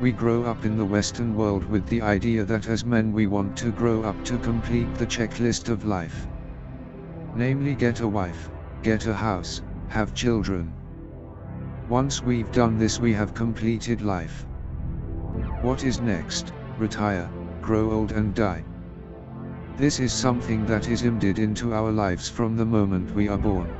We grow up in the Western world with the idea that as men we want to grow up to complete the checklist of life. Namely, get a wife, get a house, have children. Once we've done this, we have completed life. What is next? Retire, grow old and die. This is something that is embedded into our lives from the moment we are born.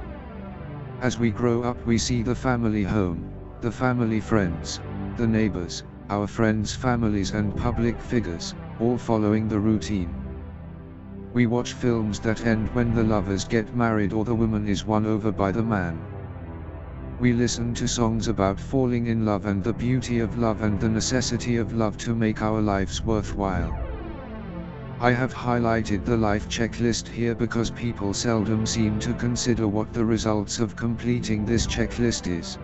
As we grow up, we see the family home, the family friends, the neighbors, our friends' families and public figures, all following the routine. We watch films that end when the lovers get married or the woman is won over by the man. We listen to songs about falling in love and the beauty of love and the necessity of love to make our lives worthwhile. I have highlighted the life checklist here because people seldom seem to consider what the results of completing this checklist is.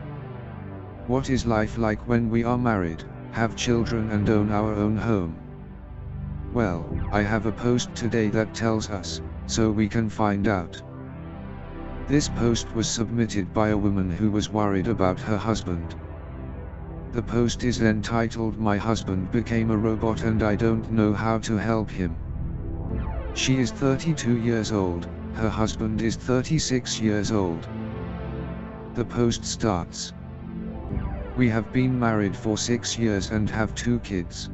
What is life like when we are married, have children and own our own home? Well, I have a post today that tells us, so we can find out. This post was submitted by a woman who was worried about her husband. The post is entitled "My husband became a robot and I don't know how to help him." She is 32 years old, her husband is 36 years old. The post starts: "We have been married for 6 years and have 2 kids.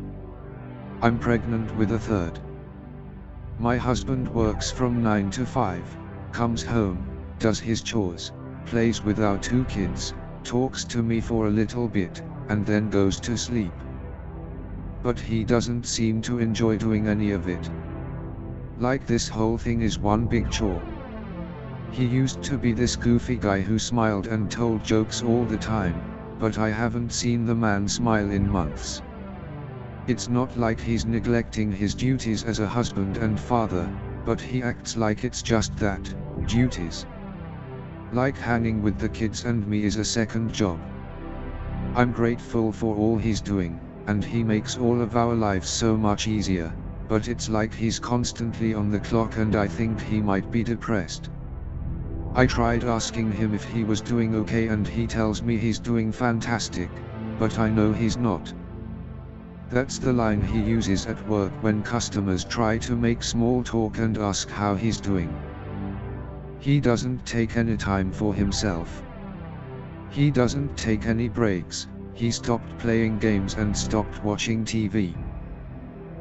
I'm pregnant with a third. My husband works from 9 to 5, comes home, does his chores, plays with our 2 kids, talks to me for a little bit, and then goes to sleep. But he doesn't seem to enjoy doing any of it. Like this whole thing is one big chore. He used to be this goofy guy who smiled and told jokes all the time, but I haven't seen the man smile in months. It's not like he's neglecting his duties as a husband and father, but he acts like it's just that, duties. Like hanging with the kids and me is a second job. I'm grateful for all he's doing, and he makes all of our lives so much easier, but it's like he's constantly on the clock and I think he might be depressed. I tried asking him if he was doing okay and he tells me he's doing fantastic, but I know he's not. That's the line he uses at work when customers try to make small talk and ask how he's doing. He doesn't take any time for himself. He doesn't take any breaks, he stopped playing games and stopped watching TV.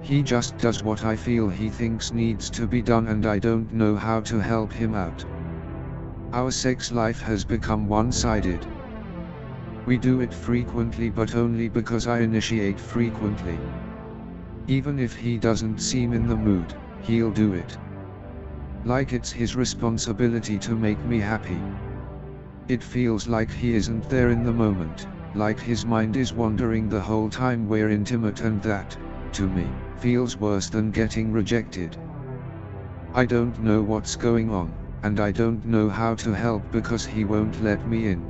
He just does what I feel he thinks needs to be done and I don't know how to help him out. Our sex life has become one-sided. We do it frequently but only because I initiate frequently. Even if he doesn't seem in the mood, he'll do it. Like it's his responsibility to make me happy. It feels like he isn't there in the moment, like his mind is wandering the whole time we're intimate, and that, to me, feels worse than getting rejected. I don't know what's going on, and I don't know how to help because he won't let me in.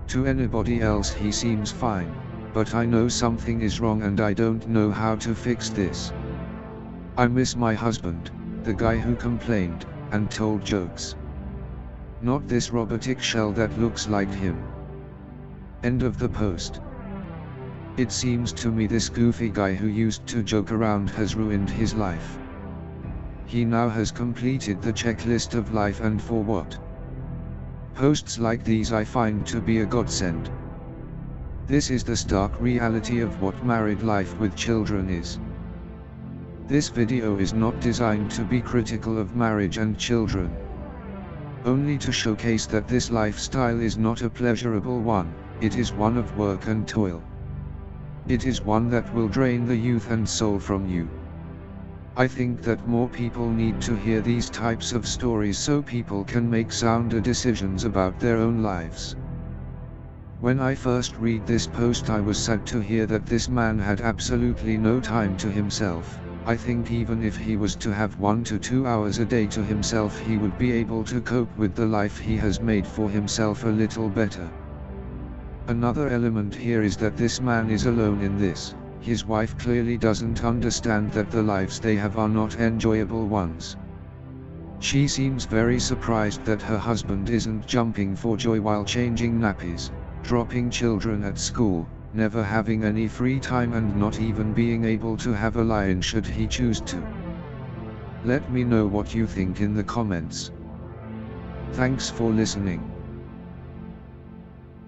To anybody else he seems fine, but I know something is wrong and I don't know how to fix this. I miss my husband, the guy who complained and told jokes. Not this robotic shell that looks like him." End of the post. It seems to me this goofy guy who used to joke around has ruined his life. He now has completed the checklist of life, and for what? Posts like these I find to be a godsend. This is the stark reality of what married life with children is. This video is not designed to be critical of marriage and children. Only to showcase that this lifestyle is not a pleasurable one, it is one of work and toil. It is one that will drain the youth and soul from you. I think that more people need to hear these types of stories so people can make sounder decisions about their own lives. When I first read this post, I was sad to hear that this man had absolutely no time to himself. I think even if he was to have 1 to 2 hours a day to himself, he would be able to cope with the life he has made for himself a little better. Another element here is that this man is alone in this. His wife clearly doesn't understand that the lives they have are not enjoyable ones. She seems very surprised that her husband isn't jumping for joy while changing nappies, dropping children at school, never having any free time and not even being able to have a lion should he choose to. Let me know what you think in the comments. Thanks for listening.